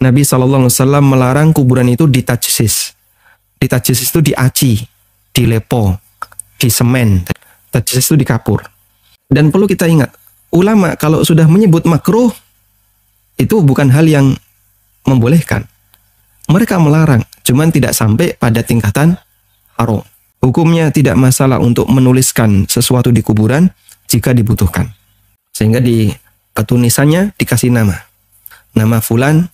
Nabi SAW melarang kuburan itu ditajsis. Ditajsis itu diaci, dilepo, disemen. Tajsis itu dikapur. Dan perlu kita ingat, ulama kalau sudah menyebut makruh, itu bukan hal yang membolehkan. Mereka melarang, cuman tidak sampai pada tingkatan haram. Hukumnya tidak masalah untuk menuliskan sesuatu di kuburan jika dibutuhkan. Sehingga di tulisannya dikasih nama. Nama fulan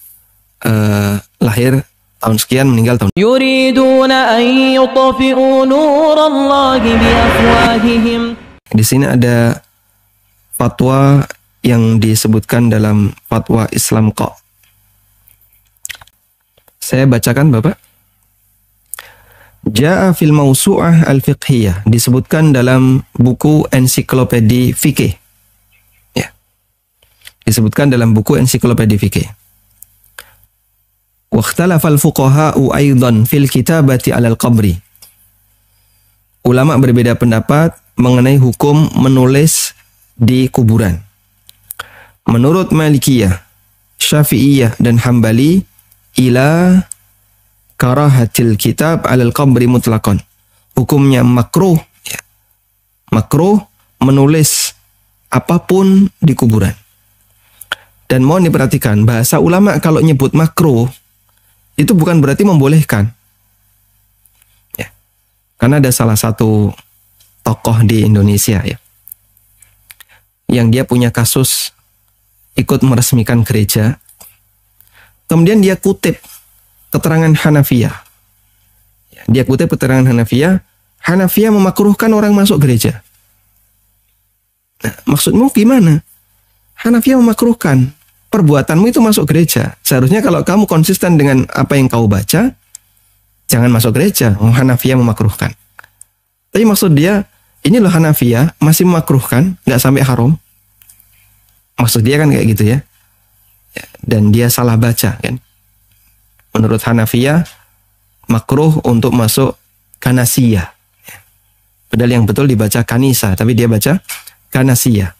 lahir tahun sekian, meninggal tahun. Yuriduna an yutfi'u nurallahi biafwahihim. Di sini ada fatwa yang disebutkan dalam fatwa Islam Qa. Saya bacakan Bapak. Ja'a fil mausu'ah al-fiqhiyah, disebutkan dalam buku ensiklopedi fikih. Ya. Disebutkan dalam buku ensiklopedi fikih. Wa ikhtalafal fuqaha'u aidan fil kitabati 'alal qabri. Ulama berbeda pendapat mengenai hukum menulis di kuburan. Menurut Malikiyah, Syafi'iyah dan Hambali ila karahatil kitab 'alal qabri mutlaqan. Hukumnya makruh, ya. Makruh menulis apapun di kuburan. Dan mohon diperhatikan, bahasa ulama kalau nyebut makruh itu bukan berarti membolehkan. Ya. Karena ada salah satu tokoh di Indonesia ya, yang dia punya kasus ikut meresmikan gereja. Kemudian dia kutip keterangan Hanafiyah. Dia kutip keterangan Hanafiyah. Hanafiyah memakruhkan orang masuk gereja. Nah, maksudmu gimana? Hanafiyah memakruhkan. Perbuatanmu itu masuk gereja. Seharusnya kalau kamu konsisten dengan apa yang kau baca, jangan masuk gereja. Hanafiyah memakruhkan. Tapi maksud dia, ini loh Hanafiyah masih memakruhkan, nggak sampai haram. Maksud dia kan kayak gitu ya. Dan dia salah baca kan. Menurut Hanafiyah, makruh untuk masuk kanasiyah. Padahal yang betul dibaca kanisa, tapi dia baca kanasiyah.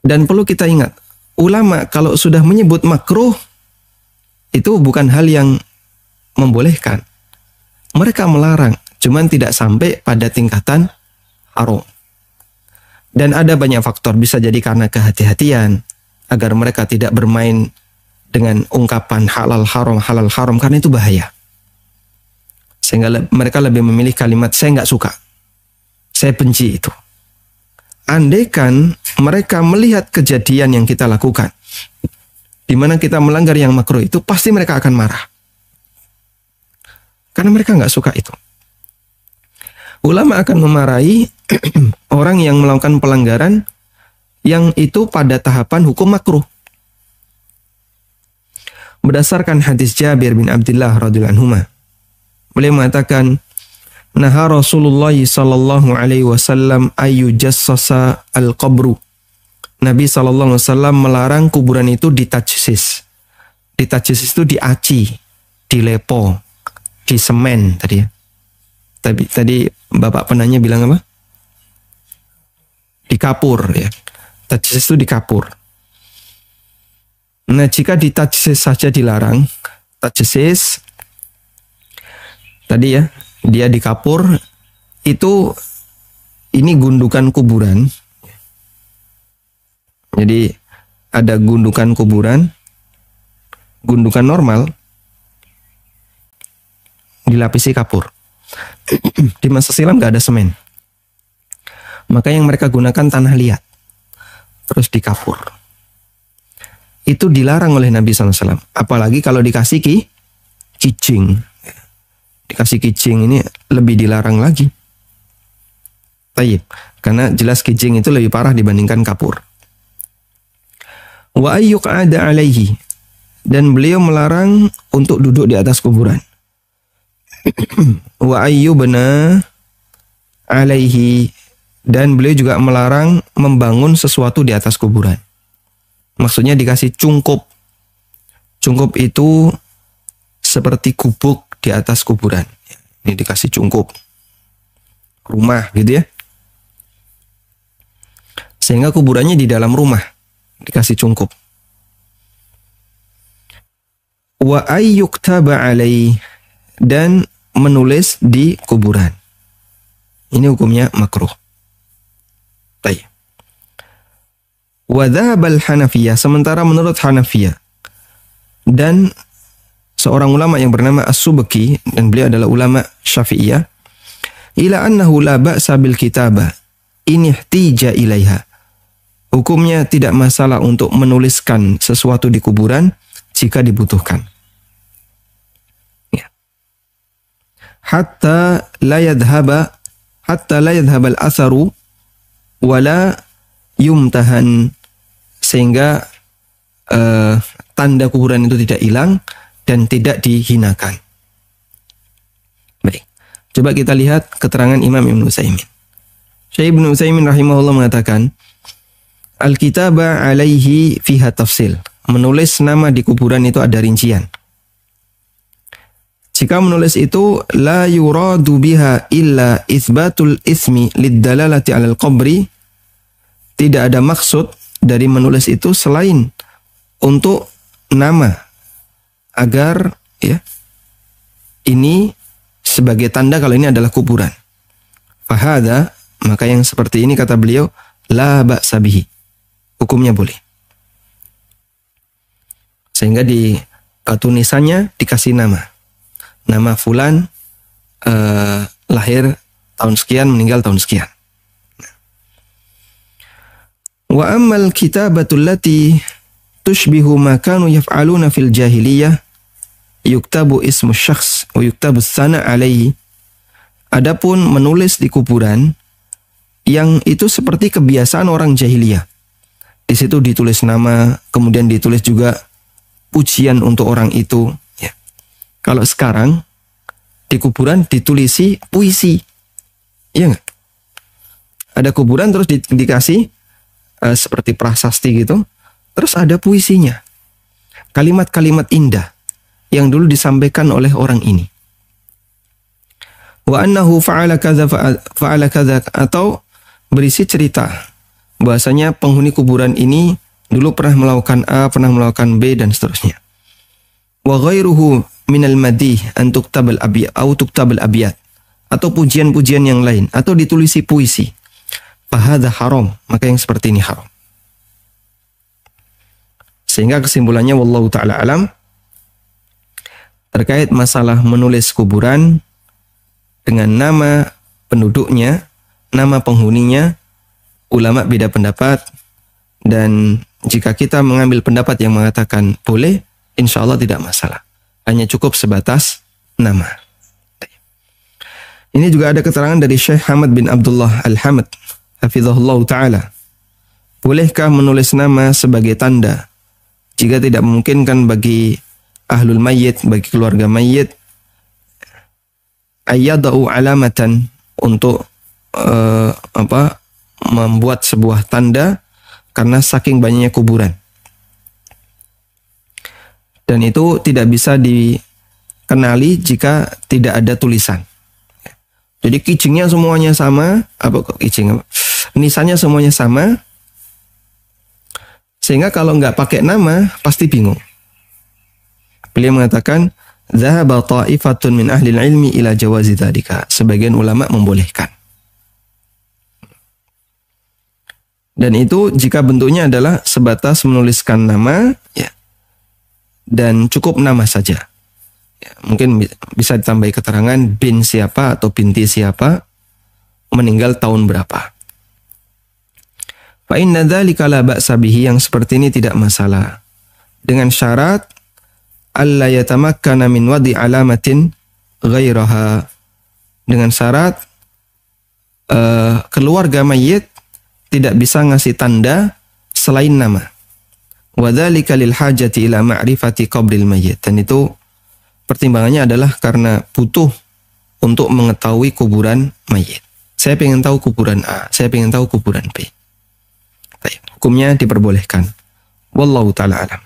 Dan perlu kita ingat, ulama kalau sudah menyebut makruh, itu bukan hal yang membolehkan. Mereka melarang, cuman tidak sampai pada tingkatan haram. Dan ada banyak faktor, bisa jadi karena kehati-hatian, agar mereka tidak bermain dengan ungkapan halal haram, karena itu bahaya. Sehingga mereka lebih memilih kalimat, saya nggak suka, saya benci itu. Andaikan mereka melihat kejadian yang kita lakukan, di mana kita melanggar yang makruh itu, pasti mereka akan marah. Karena mereka nggak suka itu. Ulama akan memarahi orang yang melakukan pelanggaran yang itu pada tahapan hukum makruh. Berdasarkan hadis Jabir bin Abdullah radhiyallahu anhu, beliau mengatakan, "Naha Rasulullah sallallahu alaihi wasallam ayu jassasa al-qabru." Nabi sallallahu alaihi wasallam melarang kuburan itu ditajsis. Ditajsis itu diaci, dilepo, disemen tadi ya. Tadi Bapak penanya bilang apa? Dikapur ya. Tajsis itu dikapur. Nah, jika ditajsis saja dilarang, tajsis tadi ya, dia dikapur, itu ini gundukan kuburan. Jadi ada gundukan kuburan, gundukan normal, dilapisi kapur. Di masa silam gak ada semen. Maka yang mereka gunakan tanah liat, terus dikapur. Itu dilarang oleh Nabi SAW. Apalagi kalau dikasih kijing. Dikasih kijing ini lebih dilarang lagi. Tayyib. Karena jelas kijing itu lebih parah dibandingkan kapur. Wa ayyuk ada alaihi. Dan beliau melarang untuk duduk di atas kuburan. Wa ayyubna alaihi. Dan beliau juga melarang membangun sesuatu di atas kuburan. Maksudnya dikasih cungkup. Cungkup itu seperti gubuk di atas kuburan. Ini dikasih cungkup. Rumah gitu ya. Sehingga kuburannya di dalam rumah. Dikasih cungkup. Wa ayyuktaba alaih, dan menulis di kuburan. Ini hukumnya makruh. Baik. Wa dzhabal Hanafiyah, sementara menurut Hanafiyah dan seorang ulama yang bernama As-Subki, dan beliau adalah ulama Syafi'iyah, ila annahu la ba'sa bil kitabah in ihtija ilaiha. Hukumnya tidak masalah untuk menuliskan sesuatu di kuburan jika dibutuhkan. Ya. Hatta la yadhhaba al-atharu wala yumtahan, sehingga tanda kuburan itu tidak hilang dan tidak dihinakan. Baik. Coba kita lihat keterangan Imam Ibnu Utsaimin. Syekh Ibnu Utsaimin rahimahullah mengatakan, al-kitaba alaihi fiha tafsil. Menulis nama di kuburan itu ada rincian. Jika menulis itu la yuradu biha illa itsbatul ismi lid-dalalati 'alal qabri, tidak ada maksud dari menulis itu selain untuk nama, agar ya ini sebagai tanda kalau ini adalah kuburan. Fahada, maka yang seperti ini kata beliau la ba'sa bihi, hukumnya boleh. Sehingga di batu nisannya dikasih nama fulan, lahir tahun sekian, meninggal tahun sekian. Wa ammal kitabatul lati tushbihu ma kanu yaf'aluna fil jahiliyah yuktabu ismu syakhs wa yuktabu sana alaihi. Adapun menulis di kuburan yang itu seperti kebiasaan orang jahiliyah. Di situ ditulis nama, kemudian ditulis juga pujian untuk orang itu. Ya. Kalau sekarang di kuburan ditulisi puisi, iya nggak? Ada kuburan terus dikasih seperti prasasti gitu. Terus ada puisinya. Kalimat-kalimat indah yang dulu disampaikan oleh orang ini. Wa annahu fa'ala kadza, atau berisi cerita bahwasanya penghuni kuburan ini dulu pernah melakukan A, pernah melakukan B, dan seterusnya. Wa ghairuhu minal madih an tuktabal abiyat, atau pujian-pujian yang lain, atau ditulisi puisi. Fahadha haram, maka yang seperti ini haram. Sehingga kesimpulannya wallahu ta'ala alam, terkait masalah menulis kuburan dengan nama penduduknya, nama penghuninya, ulama beda pendapat, dan jika kita mengambil pendapat yang mengatakan boleh, insya Allah tidak masalah. Hanya cukup sebatas nama. Ini juga ada keterangan dari Syekh Hamad bin Abdullah Al-Hamad, hafizahullah ta'ala. Bolehkah menulis nama sebagai tanda jika tidak memungkinkan bagi ahlul mayyit, bagi keluarga mayyit, ayyadau alamatan, untuk membuat sebuah tanda karena saking banyaknya kuburan. Dan itu tidak bisa dikenali jika tidak ada tulisan. Jadi kijingnya semuanya sama, nisannya semuanya sama, sehingga kalau nggak pakai nama pasti bingung. Beliau mengatakan, dzahaba ta'ifatun min ahli ilmi ila jawazi dzalika. Sebagian ulama membolehkan. Dan itu jika bentuknya adalah sebatas menuliskan nama, ya, dan cukup nama saja. Ya, mungkin bisa ditambahi keterangan bin siapa atau binti siapa, meninggal tahun berapa. Fa inna dzalika la ba'sa bihi, yang seperti ini tidak masalah. Dengan syarat alla yatamakkana min wadi alamatin ghairaha, dengan syarat keluarga mayit tidak bisa ngasih tanda selain nama. Wa dzalika lil hajati ila ma'rifati qabril mayyit, dan itu pertimbangannya adalah karena butuh untuk mengetahui kuburan mayit. Saya pengen tahu kuburan A, saya pengen tahu kuburan B. Hukumnya diperbolehkan. Wallahu ta'ala alam.